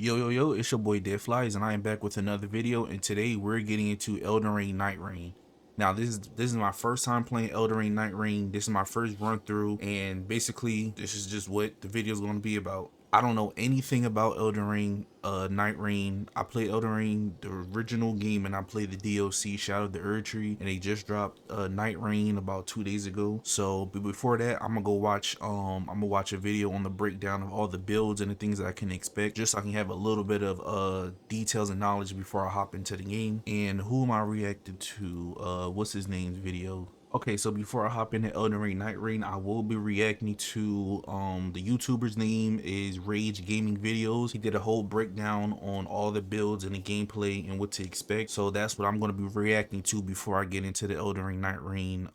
Yo, it's your boy Dead Flies, and I am back with another video. And today we're getting into Elden Ring NightReign. Now, this is my first time playing Elden Ring NightReign. This is my first run through, and basically, this is just what the video is going to be about. I don't know anything about Elden Ring, NightReign. I played Elden Ring, the original game, and I played the DLC Shadow of the Erdtree, and they just dropped NightReign about 2 days ago. So, but before that, I'm gonna watch a video on the breakdown of all the builds and the things that I can expect, just so I can have a little bit of details and knowledge before I hop into the game. And who am I reacting to? What's his name's video? Okay, so before I hop into Elden Ring NightReign, I will be reacting to the YouTuber's name is Rage Gaming Videos. He did a whole breakdown on all the builds and the gameplay and what to expect. So that's what I'm going to be reacting to before I get into the Elden Ring NightReign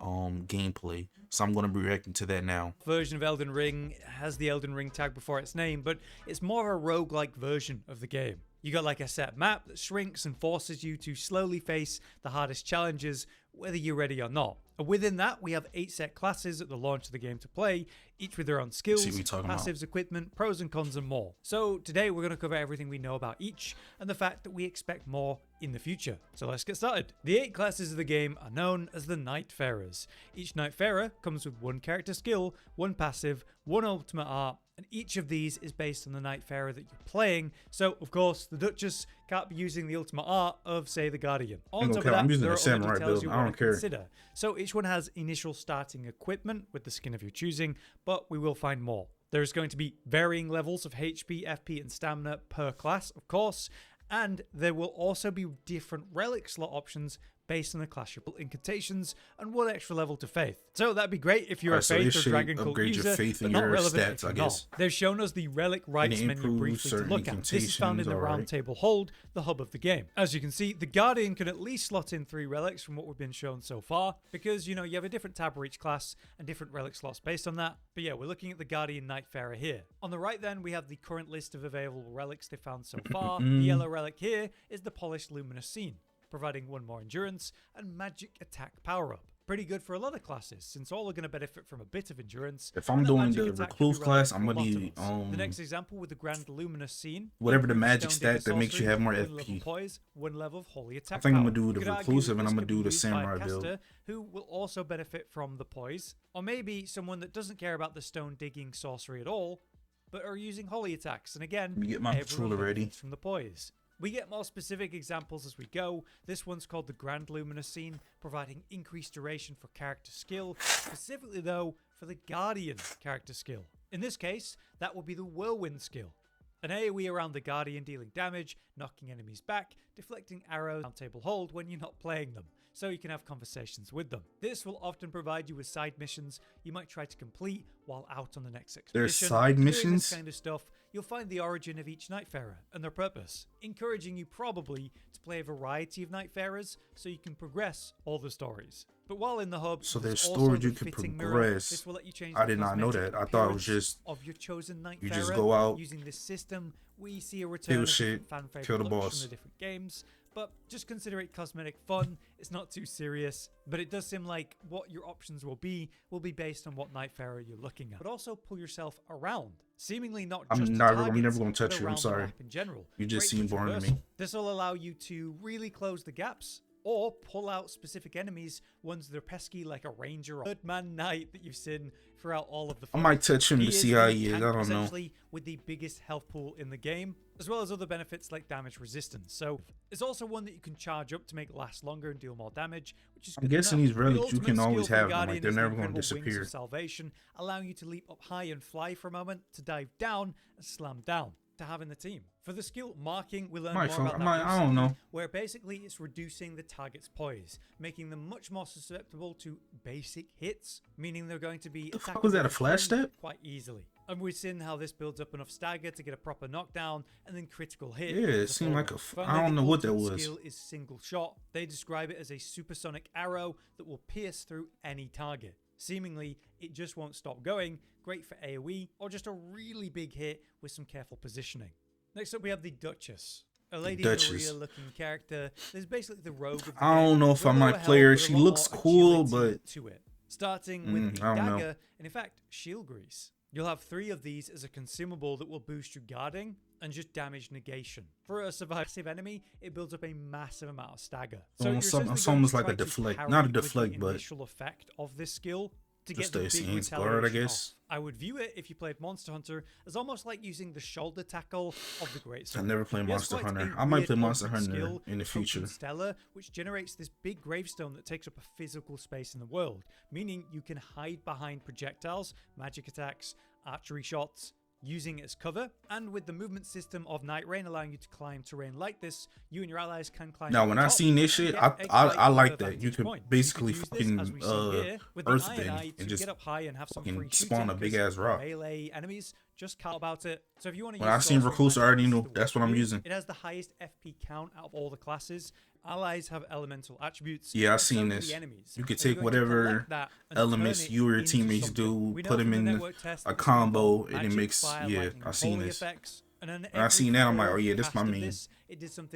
gameplay. So I'm going to be reacting to that now. Version of Elden Ring has the Elden Ring tag before its name, but it's more of a roguelike version of the game. You got like a set map that shrinks and forces you to slowly face the hardest challenges, whether you're ready or not. And within that, we have 8 set classes at the launch of the game to play, each with their own skills, passives, equipment, pros and cons, and more. So today we're going to cover everything we know about each and the fact that we expect more in the future. So let's get started. The 8 classes of the game are known as the Nightfarers. Each Nightfarer comes with 1 character skill, 1 passive, 1 ultimate art, and each of these is based on the Nightfarer that you're playing. So, of course, the Duchess can't be using the ultimate art of, say, the Guardian. On top of that, I'm using there the are samurai other details build. you I want don't to care. consider. So each one has initial starting equipment with the skin of your choosing, but we will find more. There's going to be varying levels of HP, FP, and stamina per class, of course, and there will also be different relic slot options based on the class your incantations and 1 extra level to faith. So that'd be great if you're a faith or dragon cult user, your faith but and not your relevant stats, if you're I guess. not. They've shown us the relic rights menu briefly to look at. This is found in the round table hold, the hub of the game. As you can see, the Guardian can at least slot in 3 relics from what we've been shown so far, because you have a different tab for each class and different relic slots based on that. But yeah, we're looking at the Guardian Nightfarer here. On the right then, we have the current list of available relics they found so far. The yellow relic here is the Polished Luminous Scene, providing 1 more endurance and magic attack power up. Pretty good for a lot of classes, since all are going to benefit from a bit of endurance. If I'm doing the recluse class, I'm gonna be the next example with the Grand Luminous Scene, whatever the magic stat that makes you have more FP. Poise, 1 level of holy attack. I think I'm power. gonna do the reclusive and I'm gonna do the samurai build, who will also benefit from the poise, or maybe someone that doesn't care about the stone digging sorcery at all, but are using holy attacks. And again, let me get my controller ready from the poise. We get more specific examples as we go. This one's called the Grand Luminous Scene, providing increased duration for character skill, specifically though for the Guardian character skill. In this case, that will be the Whirlwind skill. An AoE around the Guardian dealing damage, knocking enemies back, deflecting arrows, round table hold when you're not playing them, so you can have conversations with them. This will often provide you with side missions you might try to complete while out on the next expedition. There's side missions? Doing this kind of stuff, you'll find the origin of each Nightfarer and their purpose, encouraging you probably to play a variety of Nightfarers so you can progress all the stories. But while in the hub, so there's stories you can progress. This will let you change I did not know that. I thought it was just of your chosen Nightfarer. You just go out, using this system. We see a return of shit, fan favorite kill the looks boss from the different games, but just consider it cosmetic fun. It's not too serious, but it does seem like what your options will be based on what Nightfarer you're looking at. But also pull yourself around, seemingly not just I'm never going to touch you. I'm sorry. In general, you just seem boring to me. This will allow you to really close the gaps, or pull out specific enemies, ones that are pesky like a ranger or Birdman Knight that you've seen throughout all of the I might touch him to see how he is. I don't know. With the biggest health pool in the game, as well as other benefits like damage resistance. So it's also one that you can charge up to make last longer and deal more damage, which is I'm guessing these relics you can always have them, like they're never going to Wings disappear. of salvation, allowing you to leap up high and fly for a moment, to dive down and slam down, to have in the team. For the skill marking, we learn more about that I don't know. where basically it's reducing the target's poise, making them much more susceptible to basic hits, meaning they're going to be the fuck was that, a flash step? Quite easily. And we've seen how this builds up enough stagger to get a proper knockdown and then critical hit. Yeah, it seemed like I don't know what that was. Skill is single shot. They describe it as a supersonic arrow that will pierce through any target. Seemingly, it just won't stop going. Great for AoE or just a really big hit with some careful positioning. Next up, we have the Duchess. A Lady Maria looking character. There's basically the rogue of the I don't know if I might play her. She looks cool, but to it. Starting with the dagger and in fact shield grease. You'll have 3 of these as a consumable that will boost your guarding, and just damage negation. For a survive enemy, it builds up a massive amount of stagger. So you're essentially It's going almost to like try a to deflect, parry not a with the deflect, but initial effect of this skill to just get the a big stance guard, I retaliation guess. off. I would view it, if you played Monster Hunter, as almost like using the shoulder tackle of the great I sword. never played It has Monster quite Hunter. a I might weird play Monster ultimate Hunter skill, in the future. Token Stellar, which generates this big gravestone that takes up a physical space in the world, meaning you can hide behind projectiles, magic attacks, archery shots, using it as cover. And with the movement system of NightReign allowing you to climb terrain like this, you and your allies can climb. Now, when I seen this shit, I like that. You could basically fucking earth bend and just get up high and have some fucking free spawn a big ass rock. melee enemies. Just count about it. So if you want to When I seen Recluse, I already knew that's what I'm using. It has the highest FP count out of all the classes. Allies have elemental attributes. Yeah, I seen this. You could take whatever elements you or your teammates do, put them in a combo, and it makes. Yeah, I seen this. When I seen that, I'm like, oh yeah, this my main.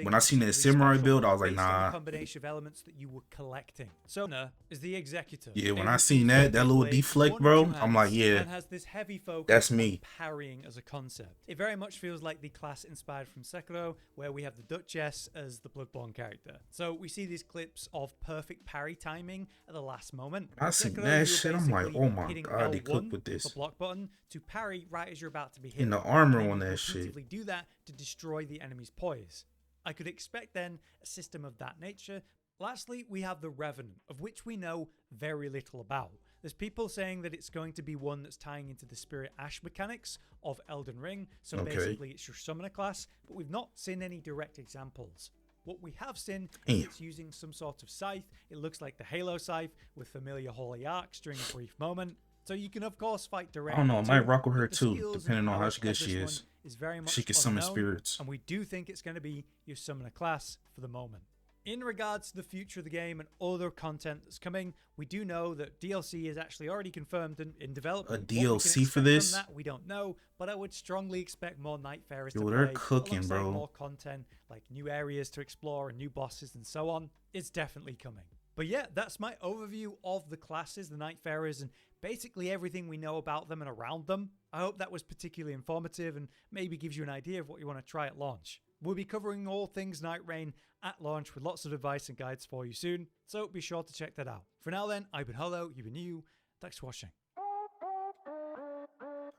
When I seen that samurai build, I was like, nah. Combination of elements that you were collecting. So is the executor. Yeah, when I seen that little deflect, bro, I'm like, yeah, and has this heavy focus that's me. Parrying as a concept. It very much feels like the class inspired from Sekiro, where we have the Duchess as the Bloodborne character. So we see these clips of perfect parry timing at the last moment. I seen that shit, I'm like, oh my god, they cooked with this. The block button to parry right as you're about to be hit. In the armor on that shit. Do that to destroy the enemy's poise. I could expect then a system of that nature. Lastly, we have the Revenant, of which we know very little about. There's people saying that it's going to be one that's tying into the Spirit Ash mechanics of Elden Ring, so basically it's your summoner class, but we've not seen any direct examples. What we have seen is it's using some sort of scythe. It looks like the Halo scythe with familiar holy arcs during a brief moment. So you can of course fight directly. I don't know, I might rock with her too, depending on how good she is. Very much she can summon spirits. And we do think it's going to be your summoner class for the moment. In regards to the future of the game and other content that's coming, we do know that DLC is actually already confirmed and in development. A DLC for this? That, we don't know, but I would strongly expect more Nightfarers to play. They're cooking, bro. More content, like new areas to explore and new bosses and so on. It's definitely coming. But yeah, that's my overview of the classes, the Nightfarers, and basically everything we know about them and around them. I hope that was particularly informative and maybe gives you an idea of what you want to try at launch. We'll be covering all things NightReign at launch with lots of advice and guides for you soon, so be sure to check that out. For now then, I've been Holo, you've been you. Thanks for watching.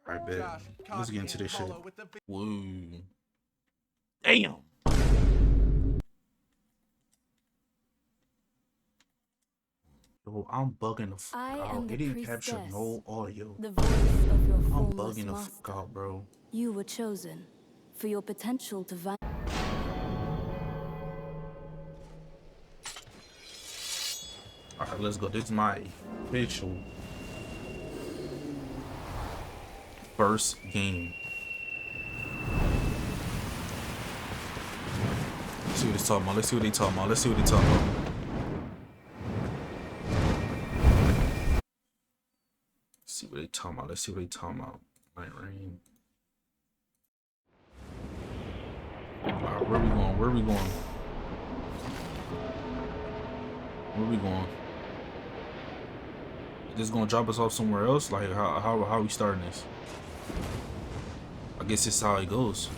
Alright, bet. Let's get into this shit. Whoa. Damn! Yo, I'm bugging the fuck out. It didn't capture no audio. The voice of your I'm bugging the fuck out, bro. You were chosen for your potential to vanish. Alright, let's go. This is my official first game. Let's see what it's talking about. Let's see what they talking about. Let's see what they talking about. See what they talking about. Let's see what they talking about. NightReign. Alright, where we going? Where we going? Where we going? This is gonna drop us off somewhere else? Like how are we starting this? I guess this is how it goes.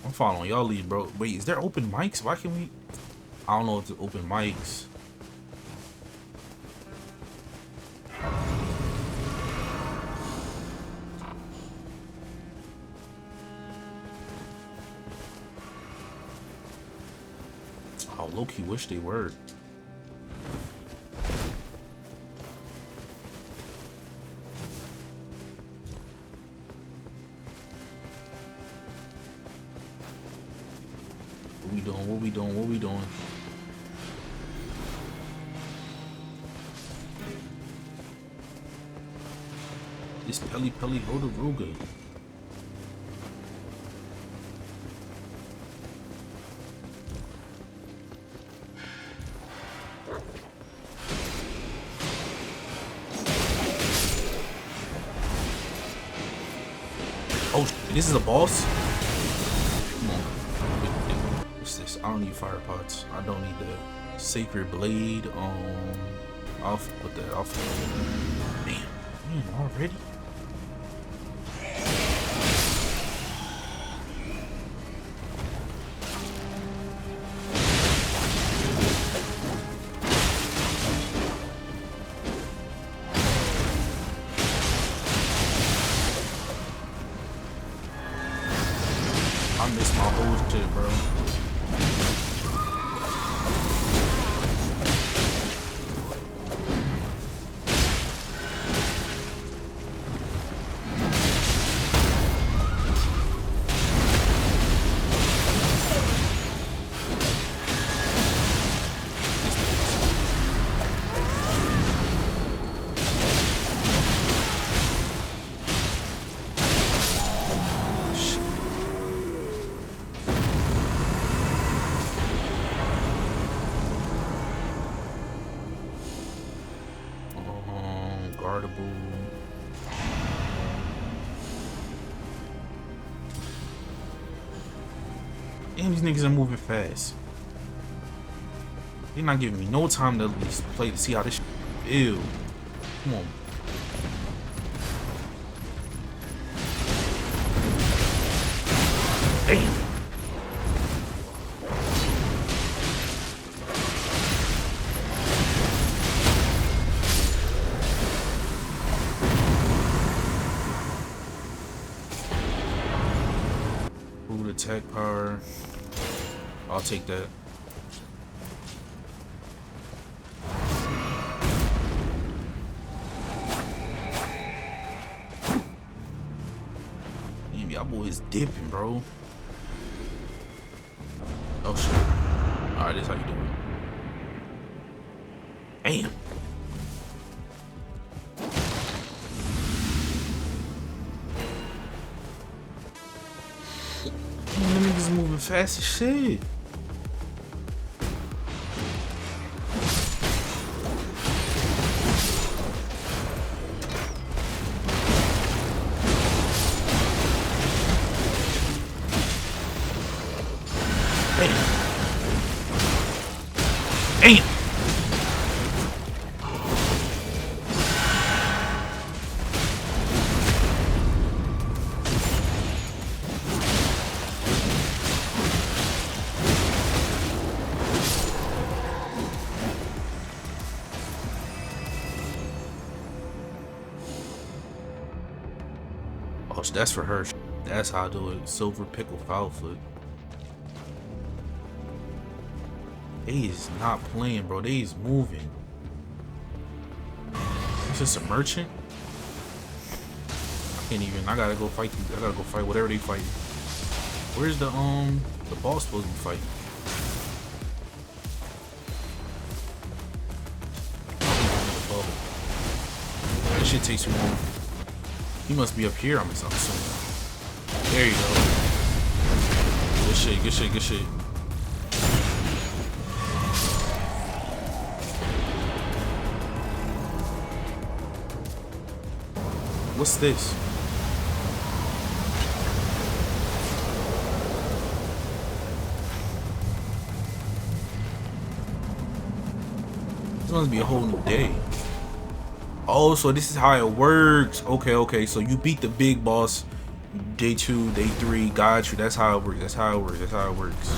I'm following y'all lead, bro. Wait, is there open mics? Why can we? I don't know if it's open mics. I low-key wish they were. What we doing? What we doing? What we doing? This Pelly Rotoruga. Oh, this is a boss? Come on. What's this? I don't need fire pots. I don't need the sacred blade. I'll put that off. Damn. Man, already? bro. Guardable. Damn, these niggas are moving fast. They're not giving me no time to at least play to see how this shit feel. Come on. Damn. Food attack power. I'll take that. Damn, y'all boys dipping, bro. Oh shit. Alright, this is how you do it. Damn. Them niggas moving fast as shit. Damn. Damn. Oh, that's for her. That's how I do it. Silver pickle foul foot. They is not playing, bro. They is moving. Is this a merchant? I can't even. I gotta go fight these. I gotta go fight whatever they fight. Where's the boss supposed to be fighting? That shit takes too long. He must be up here. I'm assuming. There you go. Good shit. Good shit. Good shit. What's this? This must be a whole new day. Oh, so this is how it works. Okay, okay. So you beat the big boss day 2, day 3. Got you. That's how it works. That's how it works. That's how it works.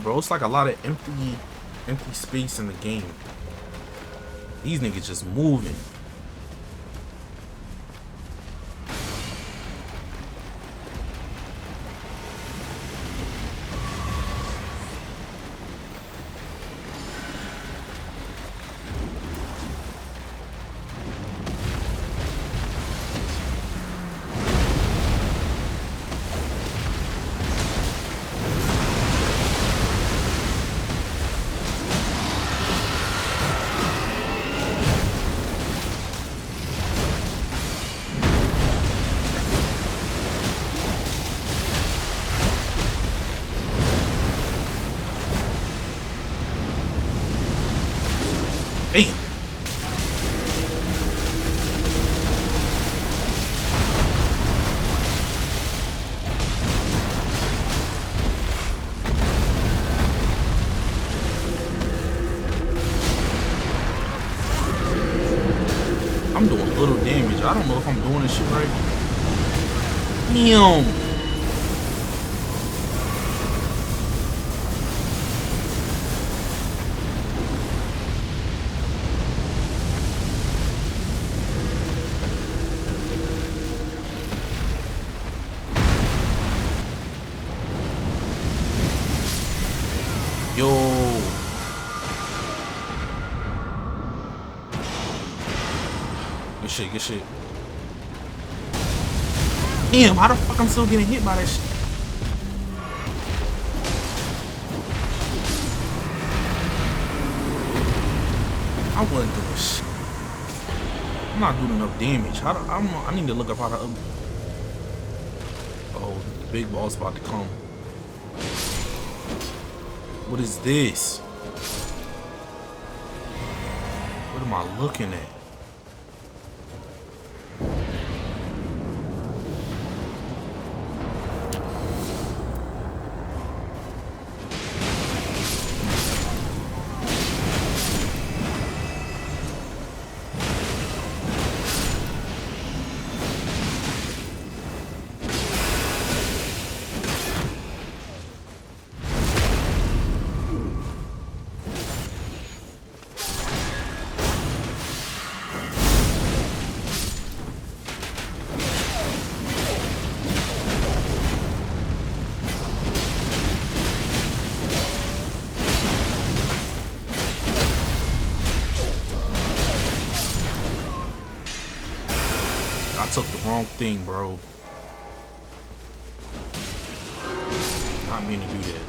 Bro, it's like a lot of empty space in the game. These niggas just moving. damage. I don't know if I'm doing this shit right. Damn. Yo. Good shit, good shit. Damn, how the fuck I'm still getting hit by that shit? I wasn't doing shit. I'm not doing enough damage. How do, I need to look up how to oh, the big ball's about to come. What is this? What am I looking at? I took the wrong thing, bro. Not mean to do that.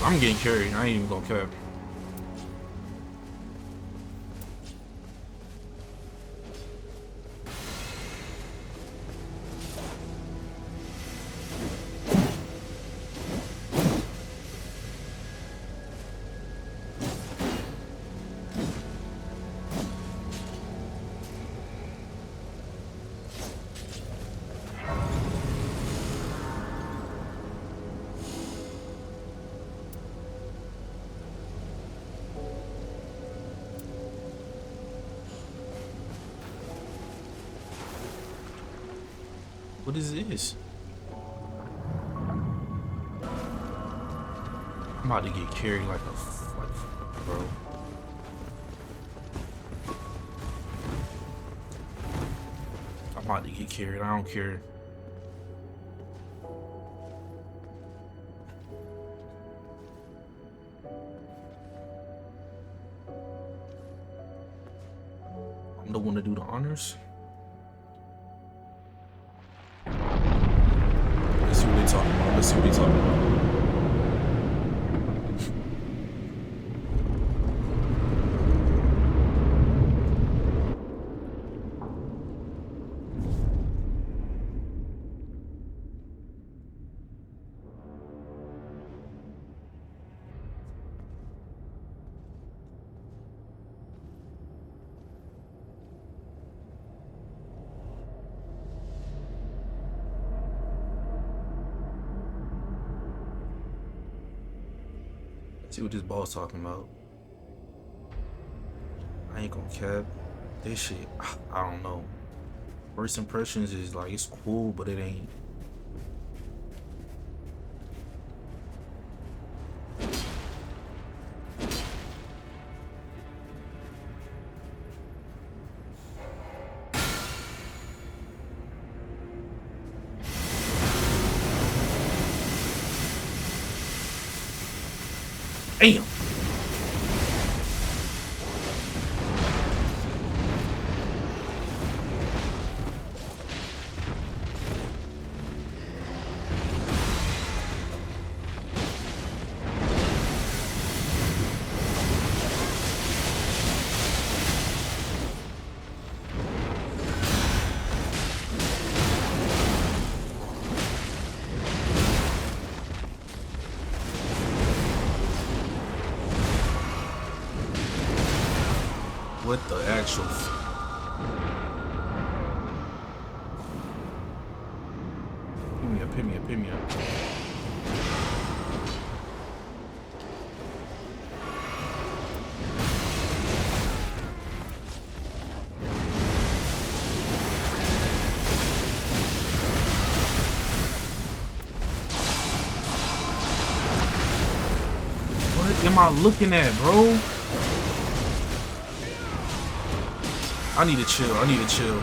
I'm getting carried. I ain't even gonna cap. What is this? I'm about to get carried like a bro. I'm about to get carried. I don't care. to do the honors. Let's see what they talking about. Let's see what they talking about. See what this boss talking about. I ain't gonna cap. This shit, I don't know. First impressions is like, it's cool, but it ain't. Damn. What the actual pick me up. What am I looking at, bro? I need to chill. I need to chill.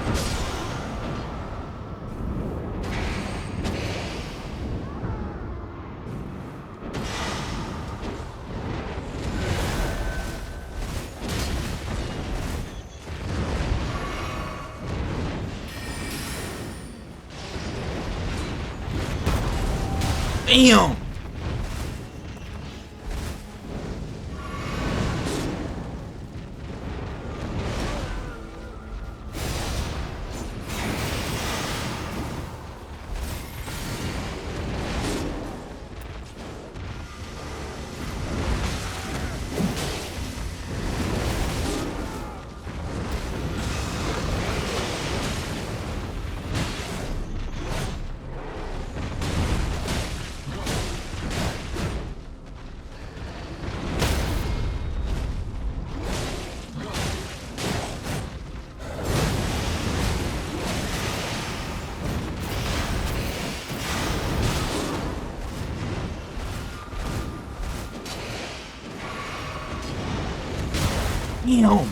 Damn. Damn.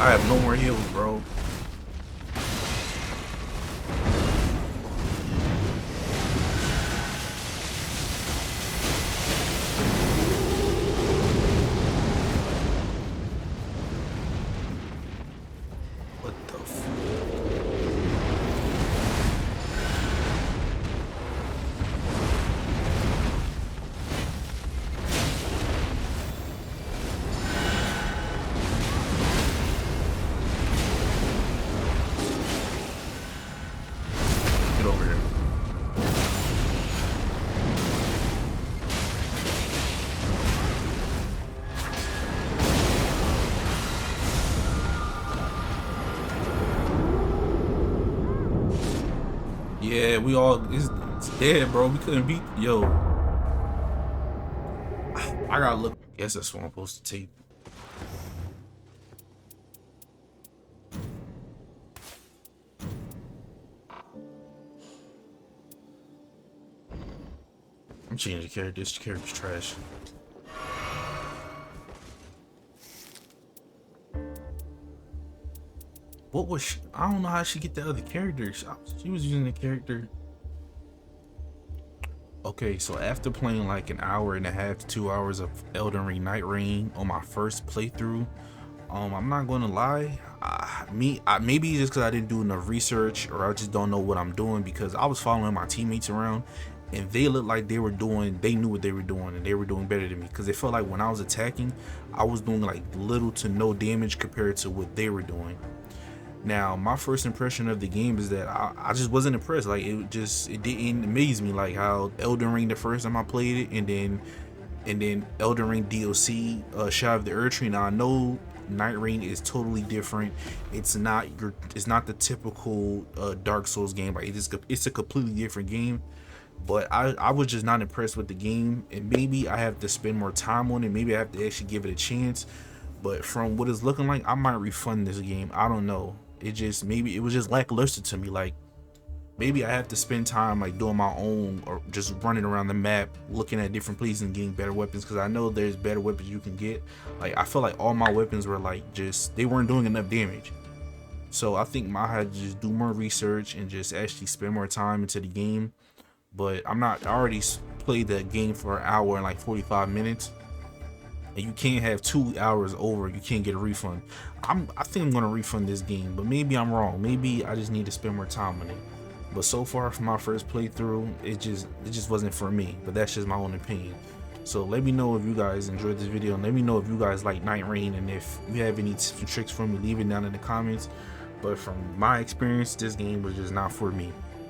I have no more heals, bro. What the f... Get over here. Yeah, we all, it's dead, bro. We couldn't beat, yo. I gotta look. Guess that's what I'm supposed to take. change the character. This character's trash. What was she? I don't know how she get the other character. She was using the character. Okay, so after playing like an hour and a half to 2 hours of Elden Ring NightReign on my first playthrough, I'm not gonna lie, maybe just because I didn't do enough research, or I just don't know what I'm doing, because I was following my teammates around and they looked like they knew what they were doing, and they were doing better than me, because it felt like when I was attacking, I was doing like little to no damage compared to what they were doing. Now, my first impression of the game is that I just wasn't impressed. Like, it didn't amaze me like how Elden Ring the first time I played it, and then Elden Ring DLC, Shadow of the Erdtree. Now I know NightReign is totally different. It's not the typical Dark Souls game. Like, it's a completely different game. But I was just not impressed with the game, and maybe I have to spend more time on it. Maybe I have to actually give it a chance. But from what it's looking like, I might refund this game. I don't know. Maybe it was just lackluster to me. Like, maybe I have to spend time like doing my own, or just running around the map looking at different places and getting better weapons, because I know there's better weapons you can get. Like, I feel like all my weapons were like, they weren't doing enough damage. So I think I had to just do more research and just actually spend more time into the game. But I already played the game for an hour and like 45 minutes. And you can't have 2 hours over, you can't get a refund. I think I'm gonna refund this game, but maybe I'm wrong. Maybe I just need to spend more time on it. But so far from my first playthrough, it just wasn't for me. But that's just my own opinion. So let me know if you guys enjoyed this video, and let me know if you guys like NightReign, and if you have any tips and tricks for me, leave it down in the comments. But from my experience, this game was just not for me.